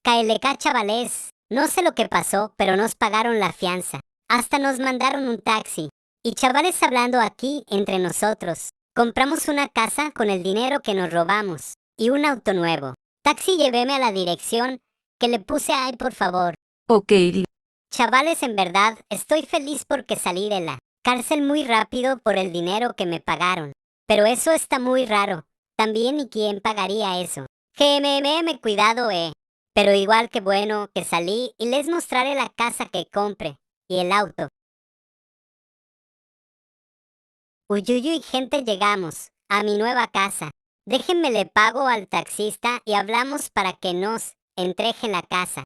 KLK chavales, no sé lo que pasó, pero nos pagaron la fianza. Hasta nos mandaron un taxi. Y chavales, hablando aquí entre nosotros, compramos una casa con el dinero que nos robamos y un auto nuevo. Taxi, lléveme a la dirección que le puse ahí, por favor. Ok. Chavales, en verdad, estoy feliz porque salí de la cárcel muy rápido por el dinero que me pagaron. Pero eso está muy raro. También, ¿y quién pagaría eso? Cuidado, Pero igual que bueno que salí y les mostraré la casa que compré y el auto. Uyuyuy, gente, llegamos a mi nueva casa. Déjenme le pago al taxista y hablamos para que nos entregue la casa.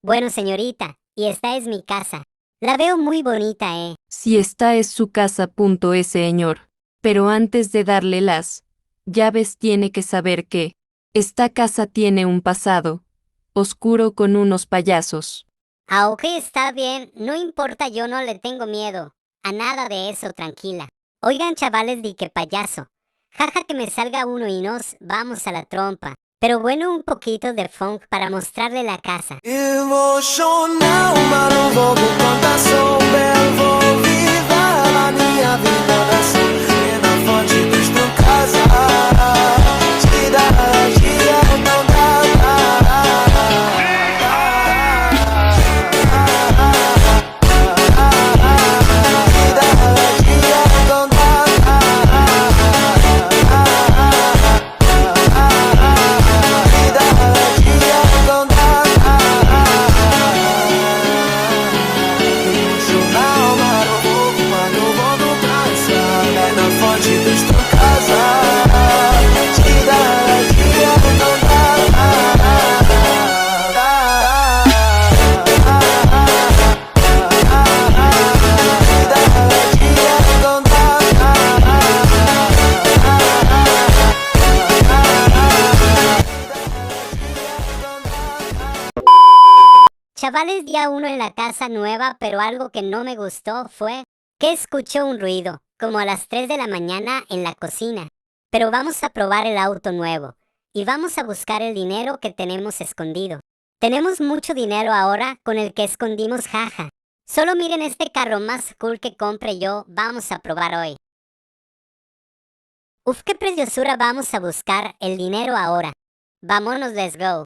Bueno, señorita, y esta es mi casa. La veo muy bonita, Si esta es su casa, señor. Pero antes de darle las llaves tiene que saber que esta casa tiene un pasado oscuro con unos payasos. Ah, ok, está bien, no importa, yo no le tengo miedo a nada de eso, tranquila. Oigan, chavales, di que payaso. Jaja, que me salga uno y nos vamos a la trompa. Pero bueno, un poquito de funk para mostrarle la casa. Emocional, mas não vou contar sobre envolvida na minha vida dessa na fonte dos tu casa. Cidade não dá. Chavales, día 1 en la casa nueva, pero algo que no me gustó fue que escuché un ruido, como a las 3 de la mañana en la cocina. Pero vamos a probar el auto nuevo, y vamos a buscar el dinero que tenemos escondido. Tenemos mucho dinero ahora con el que escondimos, jaja. Solo miren este carro más cool que compré yo, vamos a probar hoy. Uf, qué preciosura, vamos a buscar el dinero ahora. Vámonos, let's go.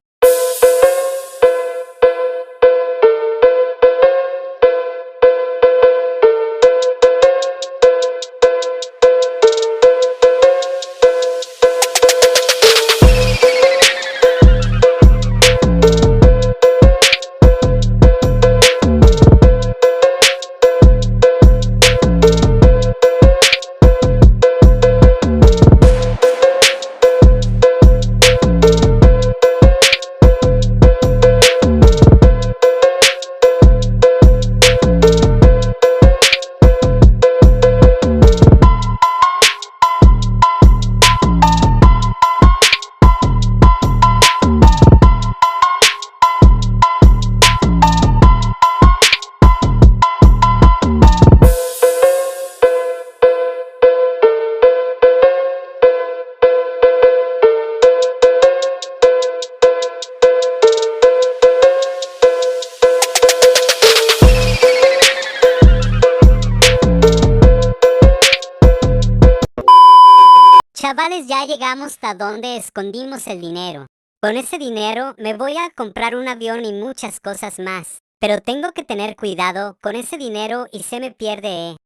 Chavales, ya llegamos hasta donde escondimos el dinero. Con ese dinero me voy a comprar un avión y muchas cosas más. Pero tengo que tener cuidado con ese dinero y se me pierde,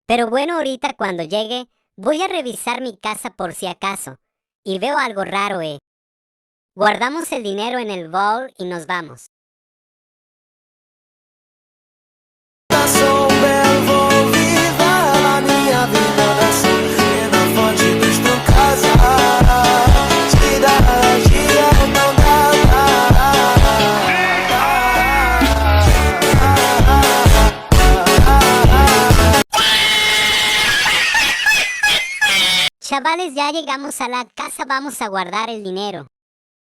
Pero bueno, ahorita cuando llegue, voy a revisar mi casa por si acaso. Y veo algo raro, Guardamos el dinero en el vault y nos vamos. Chavales, ya llegamos a la casa, vamos a guardar el dinero.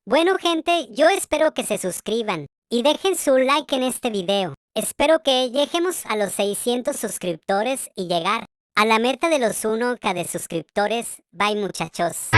Bueno, gente, yo espero que se suscriban y dejen su like en este video. Espero que lleguemos a los 600 suscriptores y llegar a la meta de los 1K de suscriptores. Bye, muchachos.